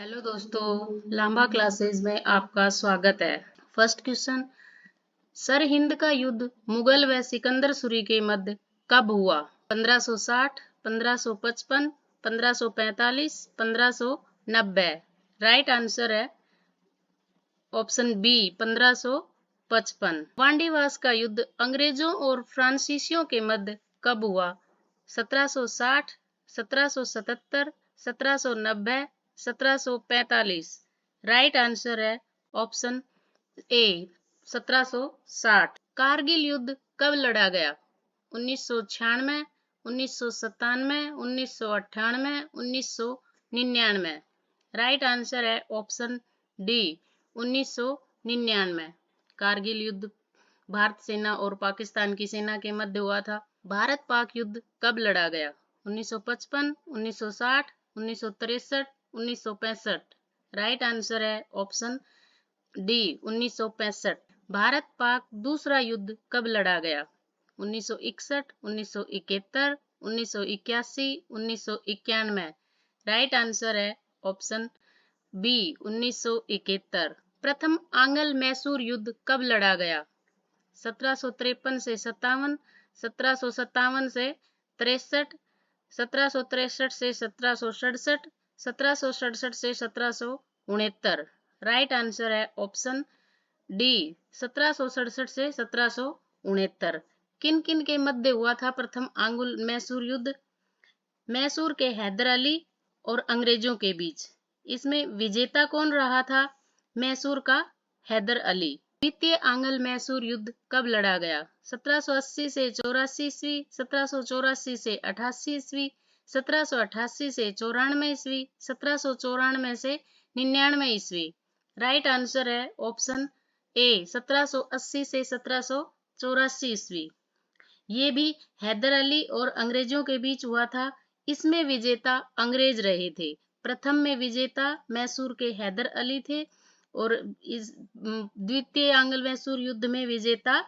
Hello दोस्तों, Lamba classes में आपका स्वागत है। फर्स्ट क्वेश्चन, सरहिंद का युद्ध मुगल व सिकंदर सूरी के मध्य कब हुआ? 1560, 1555, 1545, 1590। राइट आंसर है ऑप्शन बी 1555। वांडीवास का युद्ध अंग्रेजों और फ्रांसीसियों के मध्य कब हुआ? 1760, 1777, 1790, 1745। राइट आंसर है ऑप्शन ए 1760। कारगिल युद्ध कब लड़ा गया? 1996, 1997, 1998, 1999। राइट आंसर है ऑप्शन डी 1999। कारगिल युद्ध भारत सेना और पाकिस्तान की सेना के मध्य हुआ था। भारत पाक युद्ध कब लड़ा गया? 1955, 1960, 1963, 1965। राइट आंसर है ऑप्शन डी 1965। भारत पाक दूसरा युद्ध कब लड़ा गया? 1961, 1971, 1981, 1991। राइट आंसर है ऑप्शन बी 1971। प्रथम आंग्ल मैसूर युद्ध कब लड़ा गया? 1753 से 57, 1757 से 63, 1763 से 1767, 1767 से 1769। राइट आंसर है ऑप्शन डी 1767 से 1769। किन किन के मध्य हुआ था प्रथम आंग्ल मैसूर युद्ध? मैसूर के हैदर अली और अंग्रेजों के बीच। इसमें विजेता कौन रहा था? मैसूर का हैदर अली। द्वितीय आंग्ल मैसूर युद्ध कब लड़ा गया? 1780 से 84 ईस्वी, 1784 से 88 ईस्वी, 1788 से 94 ईस्वी, 1794 से 99 ईस्वी। राइट आंसर है ऑप्शन ए 1780 से 1784 ईस्वी। ये भी हैदर अली और अंग्रेजों के बीच हुआ था। इसमें विजेता अंग्रेज रहे थे। प्रथम में विजेता मैसूर के हैदर अली थे और इस द्वितीय आंग्ल मैसूर युद्ध में विजेता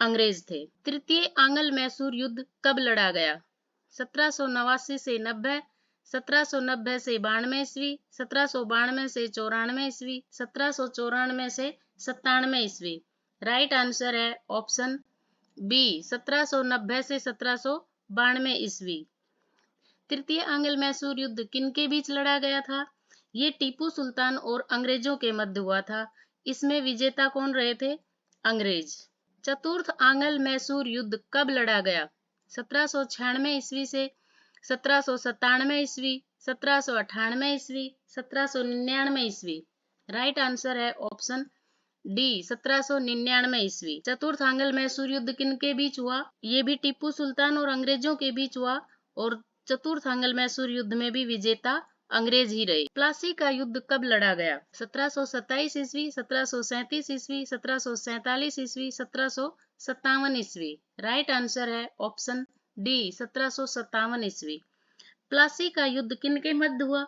अंग्रेज थे। तृतीय आंग्ल मैसूर युद्ध कब लड़ा गया? 1789 से 90, 1790 से 92 ईस्वी, 1792 से 94 ईस्वी, 1794 से 97 ईस्वी। राइट आंसर है ऑप्शन बी 1790 से 1792 ईस्वी। तृतीय आंग्ल मैसूर युद्ध किनके बीच लड़ा गया था? ये टीपू सुल्तान और अंग्रेजों के मध्य हुआ था। इसमें विजेता कौन रहे थे? अंग्रेज। चतुर्थ आंग्ल मैसूर युद्ध कब लड़ा गया? 1796 ईस्वी से 1797 ईस्वी, 1798 ईस्वी, 1799 ईस्वी। राइट आंसर है ऑप्शन डी 1799 ईस्वी। चतुर्थ आंग्ल मैसूर युद्ध किनके बीच हुआ? ये भी टीपू सुल्तान और अंग्रेजों के बीच हुआ और चतुर्थ आंग्ल मैसूर युद्ध में भी विजेता अंग्रेज ही रहे। प्लासी का युद्ध कब लड़ा गया? 1727 ईस्वी, 1737 ईस्वी, 1747 ईस्वी, 1757 ईस्वी। राइट आंसर है ऑप्शन डी 1757 ईस्वी। प्लासी का युद्ध किनके मध्य हुआ?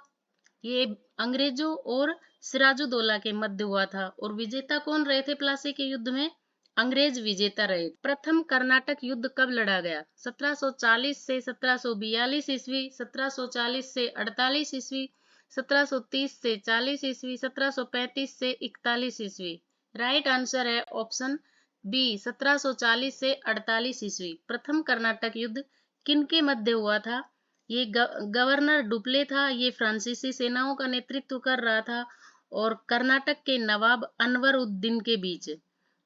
ये अंग्रेजों और सिराजुद्दौला के मध्य हुआ था और विजेता कौन रहे थे प्लासी के युद्ध में? अंग्रेज विजेता रहे। प्रथम कर्नाटक युद्ध कब लड़ा गया? 1740 से 1742 ईस्वी, 1740 से 48 ईस्वी, 1730 से 40 ईस्वी, 1735 से 41 ईस्वी। राइट आंसर है ऑप्शन बी 1740 से 48 ईस्वी। प्रथम कर्नाटक युद्ध किनके मध्य हुआ था? ये गवर्नर डुप्ले था। ये फ्रांसीसी सेनाओं का नेतृत्व कर रहा था और कर्नाटक के नवाब अनवर उद्दीन के बीच।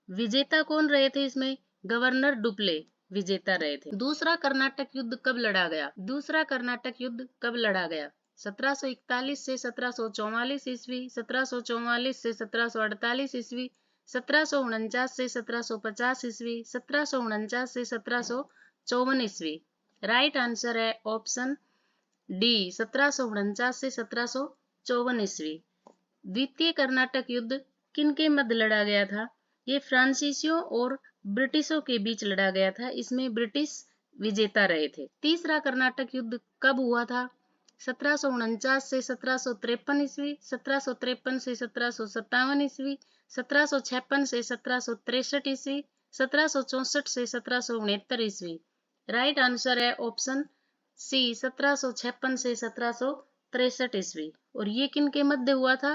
विजेता कौन रहे थे इसमें? गवर्नर डुप्ले विजेता रहे थे। दूसरा कर्नाटक युद्ध कब लड़ा गया? दूसरा कर्नाटक युद्ध कब लड़ा गया? 1741 से 1744 ईस्वी, 1744 से 1748 ईस्वी, 1749 से 1750 ईस्वी, 1749 से 1754 ईस्वी। राइट आंसर है ऑप्शन डी 1749 से 1754 ईस्वी। द्वितीय कर्नाटक युद्ध किनके मध्य लड़ा गया था? ये फ्रांसीसियों और ब्रिटिशों के बीच लड़ा गया था। इसमें ब्रिटिश विजेता रहे थे। तीसरा कर्नाटक युद्ध कब हुआ था? 1749 से 1753 ईस्वी, 1753 से 1757 ईस्वी, 1756 से 1763 ईस्वी, 1764 से 1769 ईस्वी। राइट आंसर है ऑप्शन सी 1756 से 1763 63 ईस्वी। और ये किन के मध्य हुआ था?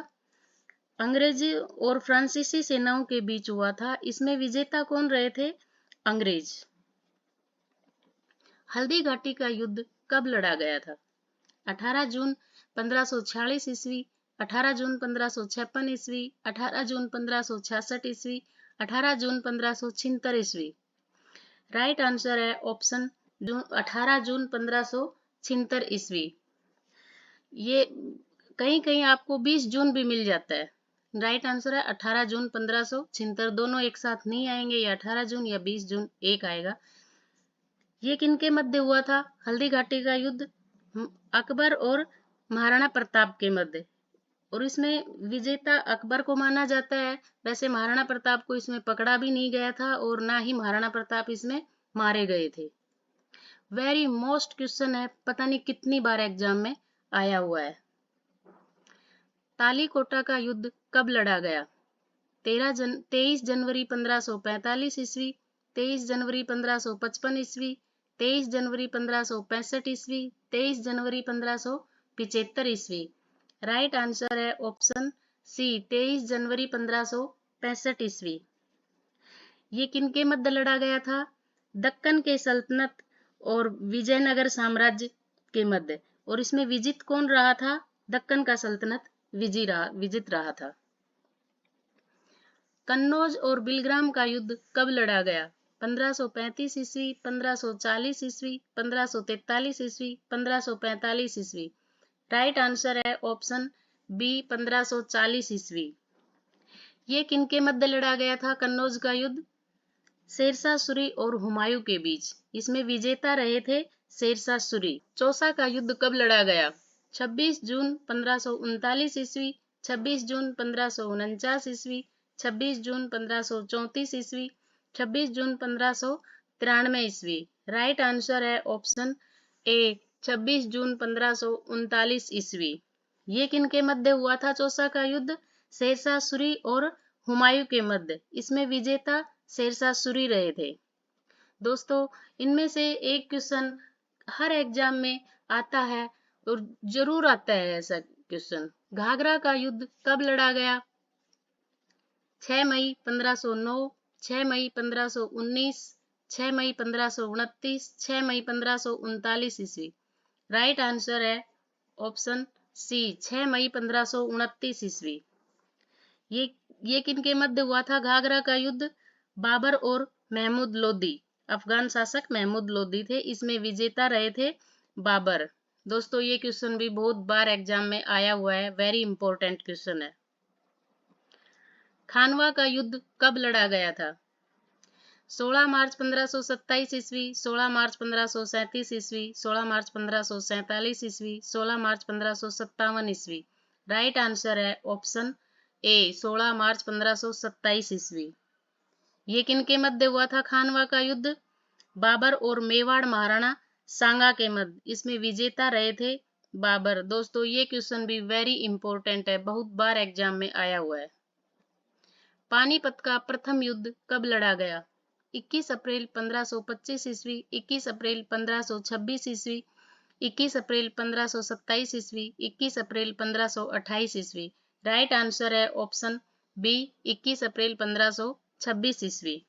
अंग्रेजी और फ्रांसीसी सेनाओं के बीच हुआ था। इसमें विजेता कौन रहे थे? अंग्रेज। हल्दी घाटी का युद्ध कब लड़ा गया था? 18 जून 1546 ईस्वी, 18 जून 1556 ईस्वी, 18 जून 1566 ईस्वी, 18 जून 1576 ईस्वी। राइट आंसर है ऑप्शन 18 जून 1576 ईस्वी। ये कहीं कहीं आपको 20 जून भी मिल जाता है। राइट आंसर है 18 जून 1576। दोनों एक साथ नहीं आएंगे, या 18 जून या 20 जून एक आएगा। ये किनके मध्य हुआ था? हल्दी घाटी का युद्ध अकबर और महाराणा प्रताप के मध्य। और इसमें विजेता अकबर को माना जाता है। वैसे महाराणा प्रताप को इसमें पकड़ा भी नहीं गया था, और ना ही महाराणा प्रताप इसमें मारे गए थे। वेरी मोस्ट क्वेश्चन है, पता नहीं कितनी बार एग्जाम में आया हुआ है। तालीकोटा का युद्ध कब लड़ा गया? 23 जनवरी 1545 ईस्वी, 23 जनवरी 1555 ईस्वी, 23 जनवरी 1565 ईस्वी, 23 जनवरी 1575 ईस्वी। राइट आंसर है ऑप्शन सी, 23 जनवरी 1565 ईस्वी। ये किनके मध्य लड़ा गया था? दक्कन के सल्तनत और विजयनगर साम्राज्य के मध्य। और इसमें विजित कौन रहा था? दक्कन का सल्तनत विजित रहा था। कन्नौज और बिलग्राम का युद्ध कब लड़ा गया? 1535 ईस्वी, 1540 ईस्वी, 1543 ईस्वी, 1545 ईस्वी। राइट आंसर है ऑप्शन बी, 1540 ईस्वी। ये किनके मध्य लड़ा गया था कन्नौज का युद्ध? शेरशाह सूरी और हुमायूं के बीच। इसमें विजेता रहे थे शेरशाह सूरी। चौसा का युद्ध कब लड़ा गया? 26 जून 1539 ईस्वी, 26 जून 1549 ईस्वी, 26 जून 1534 ईस्वी, 26 जून 1593 ईस्वी। राइट आंसर है ऑप्शन ए, 26 जून 1539 ईस्वी। ये किनके मध्य हुआ था चौसा का युद्ध? शेरशाह सूरी और हुमायूं के मध्य। इसमें विजेता शेरशाह सूरी रहे थे। दोस्तों, इनमें से एक क्वेश्चन हर एग्जाम में आता है, और जरूर आता है ऐसा क्वेश्चन। घाघरा का युद्ध कब लड़ा गया? 6 मई 1509, 6 मई 1519, 6 मई 1529, 6 मई 1539 ईस्वी। राइट आंसर है ऑप्शन सी, 6 मई 1529 ईस्वी। ये किनके मध्य हुआ था घाघरा का युद्ध? बाबर और महमूद लोदी। अफगान शासक महमूद लोदी थे। इसमें विजेता रहे थे बाबर। दोस्तों, ये क्वेश्चन भी बहुत बार एग्जाम में आया हुआ है। वेरी इंपॉर्टेंट क्वेश्चन है। खानवा का युद्ध कब लड़ा गया था? 16 मार्च 1527 ईस्वी, 16 मार्च 1537 ईस्वी, 16 मार्च 1547 ईस्वी, 16 मार्च 1557 ईस्वी। राइट आंसर है ऑप्शन ए, 16 मार्च 1527 ईस्वी। ये किनके मध्य हुआ था खानवा का युद्ध? बाबर और मेवाड़ महाराणा सांगा के मध्य। इसमें विजेता रहे थे बाबर। दोस्तों, ये क्वेश्चन भी वेरी इंपॉर्टेंट है, बहुत बार एग्जाम में आया हुआ है। पानीपत का प्रथम युद्ध कब लड़ा गया? 21 अप्रैल 1525 ईस्वी, 21 अप्रैल 1526 ईस्वी, 21 अप्रैल 1527 ईस्वी, 21 अप्रैल 1528 ईस्वी। राइट आंसर है ऑप्शन बी, 21 अप्रैल 1526 ईस्वी।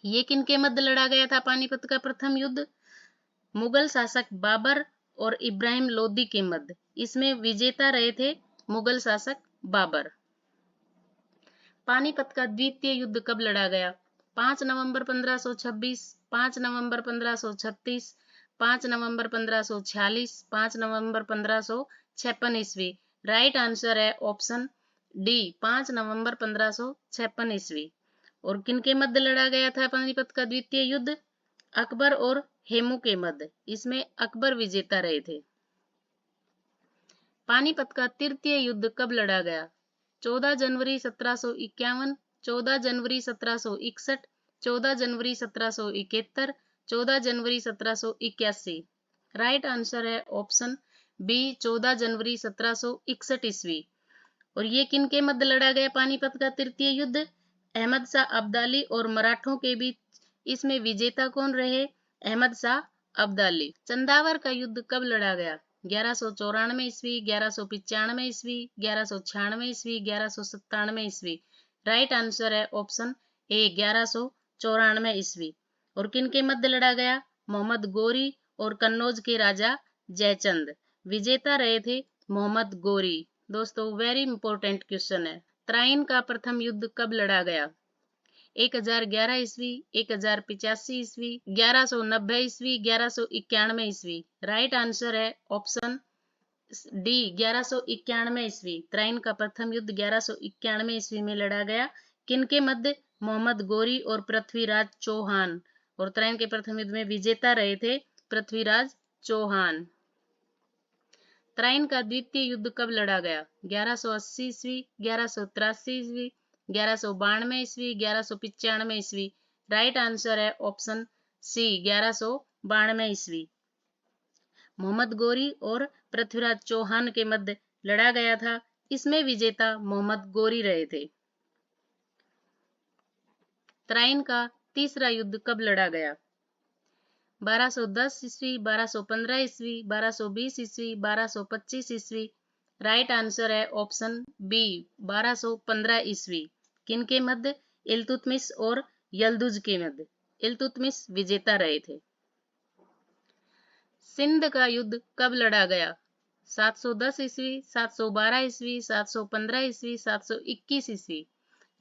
ये किनके मध्य लड़ा गया था पानीपत का प्रथम युद्ध? मुगल शासक बाबर और इब्राहिम लोदी के मध्य। इसमें विजेता रहे थे मुगल शासक बाबर। पानीपत का द्वितीय युद्ध कब लड़ा गया? 5 नवंबर 1526, 5 नवंबर 1536, 5 नवंबर 1546, 5 नवंबर 1556 ईस्वी। राइट आंसर है ऑप्शन डी, 5 नवंबर 1556 ईस्वी। और किनके मध्य लड़ा गया था पानीपत का द्वितीय युद्ध? अकबर और हेमू के मध्य। इसमें अकबर विजेता रहे थे। पानीपत का तृतीय युद्ध कब लड़ा गया? 14 जनवरी 1751, 14 जनवरी 1761, 14 जनवरी 1771, 14 जनवरी 1781। राइट आंसर है ऑप्शन बी, 14 जनवरी 1761 ईस्वी। और ये किनके मध्य लड़ा गया पानीपत का तृतीय युद्ध? अहमद शाह अब्दाली और मराठों के बीच। इसमें विजेता कौन रहे? अहमद शाह अब्दाली। चंदावर का युद्ध कब लड़ा गया? 1194 ईस्वी, 1195 ईस्वी, 1196 ईस्वी, 1197 ईस्वी। राइट आंसर है ऑप्शन ए 1194 ईस्वी। और किन के मध्य लड़ा गया? मोहम्मद गोरी और कन्नौज के राजा जयचंद। विजेता रहे थे मोहम्मद गोरी। दोस्तों वेरी इंपॉर्टेंट क्वेश्चन है। तराइन का प्रथम युद्ध कब लड़ा गया? 1011 ईस्वी, 1085 ईस्वी, 1190 ईस्वी, 1191 ईस्वी। राइट आंसर है ऑप्शन डी 1191 ईस्वी। तराइन का प्रथम युद्ध 1191 ईस्वी में लड़ा गया। किनके मध्य? मोहम्मद गोरी और पृथ्वीराज चौहान। और तराइन के प्रथम युद्ध में विजेता रहे थे पृथ्वीराज चौहान। तराइन का द्वितीय युद्ध कब लड़ा गया? 1180 ईस्वी, 1183 ईस्वी, 1192 ईस्वी, 1195 ईस्वी। राइट आंसर है ऑप्शन सी 1192 ईस्वी। मोहम्मद गोरी और पृथ्वीराज चौहान के मध्य लड़ा गया था। इसमें विजेता मोहम्मद गोरी रहे थे। तराइन का तीसरा युद्ध कब लड़ा गया? 1210 ईस्वी, 1215 ईस्वी, 1220 ईस्वी, 1225 ईस्वी। राइट आंसर है ऑप्शन बी 1215 ईस्वी। किनके मध्य? इल्तुतमिश और यल्दुज के मध्य। इल्तुतमिश विजेता रहे थे। सिंध का युद्ध कब लड़ा गया? 710 ईस्वी, 712 ईस्वी, 715 ईस्वी, 721 ईस्वी।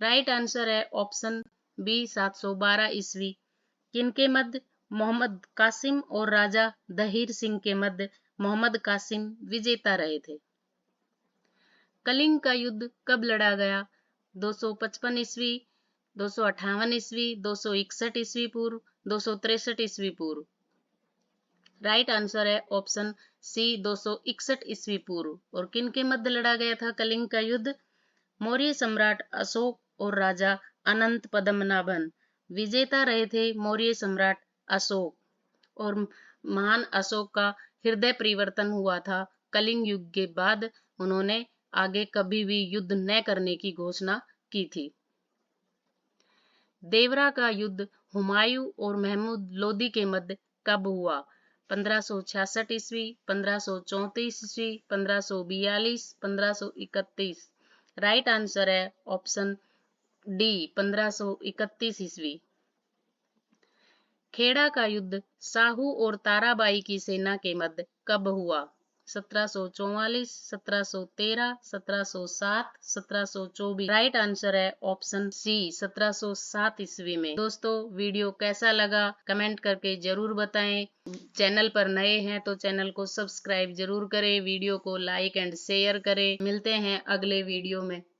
राइट आंसर है ऑप्शन बी 712 ईस्वी। किनके मध्य? मोहम्मद कासिम और राजा दहीर सिंह के मध्य मोहम्मद कासिम विजेता रहे थे। कलिंग का युद्ध कब लड़ा गया? 255 ईस्वी, 258 ईस्वी, 261 ईस्वी पूर्व, 263 ईस्वी पूर्व। राइट आंसर है ऑप्शन सी 261 ईस्वी पूर्व। और किन के मध्य लड़ा गया था कलिंग का युद्ध? मौर्य सम्राट अशोक और राजा अनंत पद्मनाभन। विजेता रहे थे मौर्य सम्राट अशोक। और महान अशोक का हृदय परिवर्तन हुआ था कलिंग युग के बाद। उन्होंने आगे कभी भी युद्ध न करने की घोषणा की थी। देवरा का युद्ध हुमायूं और महमूद लोदी के मध्य कब हुआ? 1566 ईस्वी, 1534 ईस्वी, 1542, 1531। राइट आंसर है ऑप्शन डी 1531 ईस्वी। खेड़ा का युद्ध साहू और ताराबाई की सेना के मध्य कब हुआ? 1744, 1713, 1707, 1724। राइट आंसर है ऑप्शन सी 1707 ईस्वी में। दोस्तों वीडियो कैसा लगा कमेंट करके जरूर बताएं। चैनल पर नए हैं तो चैनल को सब्सक्राइब जरूर करें, वीडियो को लाइक एंड शेयर करें। मिलते हैं अगले वीडियो में।